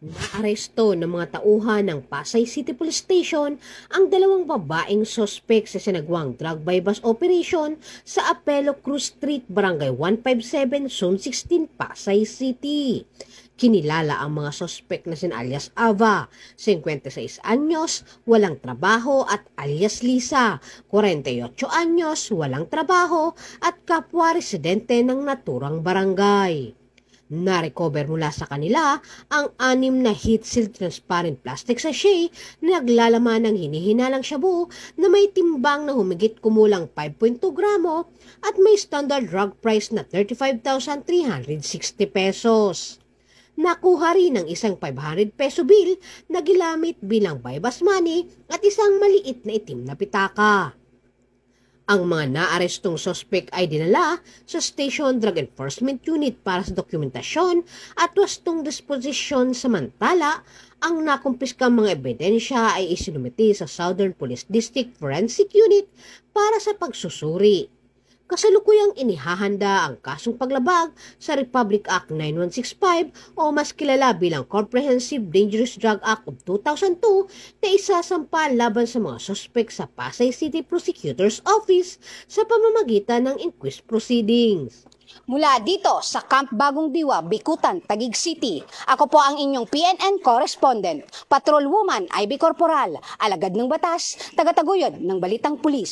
Naaresto ng mga tauhan ng Pasay City Police Station ang dalawang babaeng sospek sa sinagwang drug bypass operation sa Apelo Cruz Street, Barangay 157, Zone 16, Pasay City. Kinilala ang mga sospek na sina alias Ava, 56 anyos, walang trabaho, at alias Lisa, 48 anyos, walang trabaho, at kapwa residente ng naturang barangay. Na-recover mula sa kanila ang 6 na heat-sealed transparent plastic sachet na naglalaman ng hinihinalang shabu na may timbang na humigit kumulang 5.2 gramo at may standard drug price na 35,360 pesos. Nakuha rin ng isang 500 peso bill na ginamit bilang bypass money at isang maliit na itim na pitaka. Ang mga naarestong sospek ay dinala sa Station Drug Enforcement Unit para sa dokumentasyon at wastong disposisyon, samantala ang nakumpiskang mga ebidensya ay isinumiti sa Southern Police District Forensic Unit para sa pagsusuri. Kasalukuyang inihahanda ang kasong paglabag sa Republic Act 9165 o mas kilala bilang Comprehensive Dangerous Drug Act of 2002 na isasampa laban sa mga sospek sa Pasay City Prosecutor's Office sa pamamagitan ng inquest proceedings. Mula dito sa Camp Bagong Diwa, Bikutan, Taguig City, ako po ang inyong PNN correspondent, Patrolwoman Ivy Corporal, alagad ng batas, tagataguyod ng Balitang Pulis.